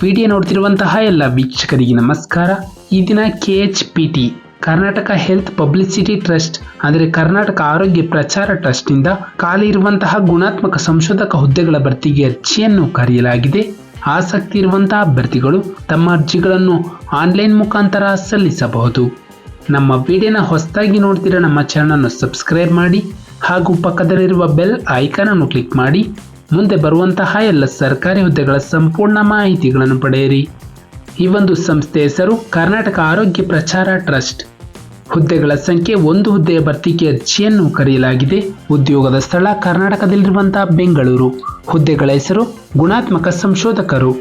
Video ನೋಡ್ತಿರುವಂತಹ ಎಲ್ಲ ವೀಕ್ಷಕರಿಗೆ ನಮಸ್ಕಾರ. ಈ ದಿನ KHPT Karnataka health publicity trust ಅಂದರೆ ಕರ್ನಾಟಕ ಆರೋಗ್ಯ ಪ್ರಚಾರ ಟ್ರಸ್ಟ್ನಿಂದ ಖಾಲಿ ಇರುವಂತಹ ಗುಣಾತ್ಮಕ ಸಂಶೋಧಕ ಹುದ್ದೆಗಳ ಭರ್ತಿಗೆ ಅರ್ಜಿಯನ್ನು ಕರೆಯಲಾಗಿದೆ. ಆಸಕ್ತಿ ಇರುವಂತಹ ಅಭ್ಯರ್ಥಿಗಳು ತಮ್ಮ ಅರ್ಜಿಗಳನ್ನು ಆನ್ಲೈನ್ ಮುಖಾಂತರ ಸಲ್ಲಿಸಬಹುದು. ನಮ್ಮ ವಿಡಿಯೋನ ಹೊಸದಾಗಿ ನೋಡ್ತಿರೋ ನಮ್ಮ ಚಾನಲ್ನ ಸಬ್ಸ್ಕ್ರೈಬ್ ಮಾಡಿ ಹಾಗೂ ಪಕ್ಕದಲ್ಲಿರುವ ಬೆಲ್ ಐಕಾನ್ ಅನ್ನು ಕ್ಲಿಕ್ ಮಾಡಿ ಮುಂದೆ ಬರುವಂತಹ ಎಲ್ಲ ಸರ್ಕಾರಿ ಹುದ್ದೆಗಳ ಸಂಪೂರ್ಣ ಮಾಹಿತಿಗಳನ್ನು ಪಡೆಯಿರಿ. ಈ ಒಂದು ಸಂಸ್ಥೆ ಹೆಸರು ಕರ್ನಾಟಕ ಆರೋಗ್ಯ ಪ್ರಚಾರ ಟ್ರಸ್ಟ್. ಹುದ್ದೆಗಳ ಸಂಖ್ಯೆ 1 ಹುದ್ದೆಯ ಭರ್ತಿಗೆ ಅರ್ಜಿಯನ್ನು ಕರೆಯಲಾಗಿದೆ. ಉದ್ಯೋಗದ ಸ್ಥಳ ಕರ್ನಾಟಕದಲ್ಲಿರುವಂತಹ ಬೆಂಗಳೂರು. ಹುದ್ದೆಗಳ ಹೆಸರು ಗುಣಾತ್ಮಕ ಸಂಶೋಧಕರು.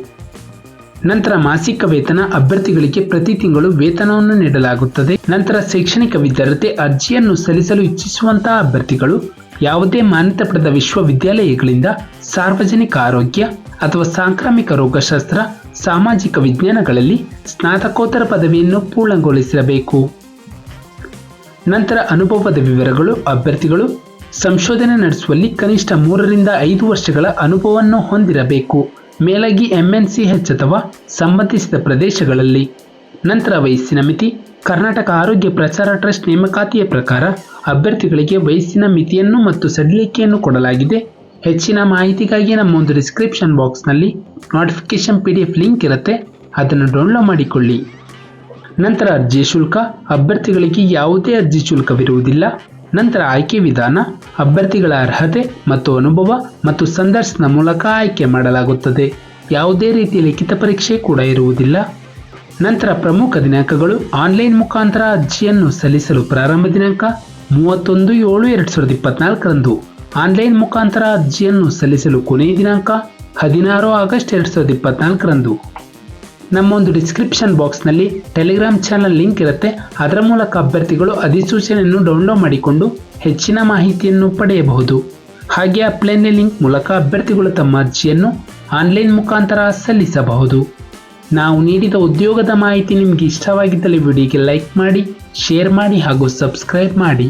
ನಂತರ ಮಾಸಿಕ ವೇತನ ಅಭ್ಯರ್ಥಿಗಳಿಗೆ ಪ್ರತಿ ತಿಂಗಳು ವೇತನವನ್ನು ನೀಡಲಾಗುತ್ತದೆ. ನಂತರ ಶೈಕ್ಷಣಿಕ ವಿದ್ಯಾರ್ಥಿ ಅರ್ಜಿಯನ್ನು ಸಲ್ಲಿಸಲು ಇಚ್ಛಿಸುವಂತಹ ಅಭ್ಯರ್ಥಿಗಳು ಯಾವುದೇ ಮಾನ್ಯತೆ ಪಡೆದ ವಿಶ್ವವಿದ್ಯಾಲಯಗಳಿಂದ ಸಾರ್ವಜನಿಕ ಆರೋಗ್ಯ ಅಥವಾ ಸಾಂಕ್ರಾಮಿಕ ರೋಗಶಾಸ್ತ್ರ, ಸಾಮಾಜಿಕ ವಿಜ್ಞಾನಗಳಲ್ಲಿ ಸ್ನಾತಕೋತ್ತರ ಪದವಿಯನ್ನು ಪೂರ್ಣಗೊಳಿಸಿರಬೇಕು. ನಂತರ ಅನುಭವದ ವಿವರಗಳು. ಅಭ್ಯರ್ಥಿಗಳು ಸಂಶೋಧನೆ ನಡೆಸುವಲ್ಲಿ ಕನಿಷ್ಠ 3 ರಿಂದ 5 ವರ್ಷಗಳ ಅನುಭವವನ್ನು ಹೊಂದಿರಬೇಕು. ಮೇಲಾಗಿ MNCH ಅಥವಾ ಸಂಬಂಧಿಸಿದ ಪ್ರದೇಶಗಳಲ್ಲಿ. ನಂತರ ವಯಸ್ಸಿನ ಮಿತಿ. ಕರ್ನಾಟಕ ಆರೋಗ್ಯ ಪ್ರಚಾರ ಟ್ರಸ್ಟ್ ನೇಮಕಾತಿಯ ಪ್ರಕಾರ ಅಭ್ಯರ್ಥಿಗಳಿಗೆ ವಯಸ್ಸಿನ ಮಿತಿಯನ್ನು ಮತ್ತು ಸಡಿಲಿಕೆಯನ್ನು ಕೊಡಲಾಗಿದೆ. ಹೆಚ್ಚಿನ ಮಾಹಿತಿಗಾಗಿ ನಮ್ಮ ಒಂದು ಡಿಸ್ಕ್ರಿಪ್ಷನ್ ಬಾಕ್ಸ್ನಲ್ಲಿ ನೋಟಿಫಿಕೇಶನ್ PDF ಲಿಂಕ್ ಇರುತ್ತೆ, ಅದನ್ನು ಡೌನ್ಲೋಡ್ ಮಾಡಿಕೊಳ್ಳಿ. ನಂತರ ಅರ್ಜಿ ಶುಲ್ಕ. ಅಭ್ಯರ್ಥಿಗಳಿಗೆ ಯಾವುದೇ ಅರ್ಜಿ ಶುಲ್ಕವಿರುವುದಿಲ್ಲ. ನಂತರ ಆಯ್ಕೆ ವಿಧಾನ. ಅಭ್ಯರ್ಥಿಗಳ ಅರ್ಹತೆ ಮತ್ತು ಅನುಭವ ಮತ್ತು ಸಂದರ್ಶನ ಮೂಲಕ ಆಯ್ಕೆ ಮಾಡಲಾಗುತ್ತದೆ. ಯಾವುದೇ ರೀತಿಯ ಲಿಖಿತ ಪರೀಕ್ಷೆ ಕೂಡ ಇರುವುದಿಲ್ಲ. ನಂತರ ಪ್ರಮುಖ ದಿನಾಂಕಗಳು. ಆನ್ಲೈನ್ ಮುಖಾಂತರ ಅರ್ಜಿಯನ್ನು ಸಲ್ಲಿಸಲು ಪ್ರಾರಂಭ ದಿನಾಂಕ 31/7/2024 ಆನ್ಲೈನ್ ಮುಖಾಂತರ ಅರ್ಜಿಯನ್ನು ಸಲ್ಲಿಸಲು ಕೊನೆಯ ದಿನಾಂಕ 16 ಆಗಸ್ಟ್ 2024 ನಮ್ಮ ಒಂದು ಡಿಸ್ಕ್ರಿಪ್ಷನ್ ಬಾಕ್ಸ್ನಲ್ಲಿ ಟೆಲಿಗ್ರಾಮ್ ಚಾನಲ್ ಲಿಂಕ್ ಇರುತ್ತೆ, ಅದರ ಮೂಲಕ ಅಭ್ಯರ್ಥಿಗಳು ಅಧಿಸೂಚನೆಯನ್ನು ಡೌನ್ಲೋಡ್ ಮಾಡಿಕೊಂಡು ಹೆಚ್ಚಿನ ಮಾಹಿತಿಯನ್ನು ಪಡೆಯಬಹುದು. ಹಾಗೆ ಅಪ್ಲೈನ್ ಲಿಂಕ್ ಮೂಲಕ ಅಭ್ಯರ್ಥಿಗಳು ತಮ್ಮ ಅರ್ಜಿಯನ್ನು ಆನ್ಲೈನ್ ಮುಖಾಂತರ ಸಲ್ಲಿಸಬಹುದು. ನಾವು ನೀಡಿದ ಉದ್ಯೋಗದ ಮಾಹಿತಿ ನಿಮಗೆ ಇಷ್ಟವಾಗಿದ್ದಲ್ಲಿ ವಿಡಿಯೋಗೆ ಲೈಕ್ ಮಾಡಿ, ಶೇರ್ ಮಾಡಿ ಹಾಗೂ ಸಬ್ಸ್ಕ್ರೈಬ್ ಮಾಡಿ.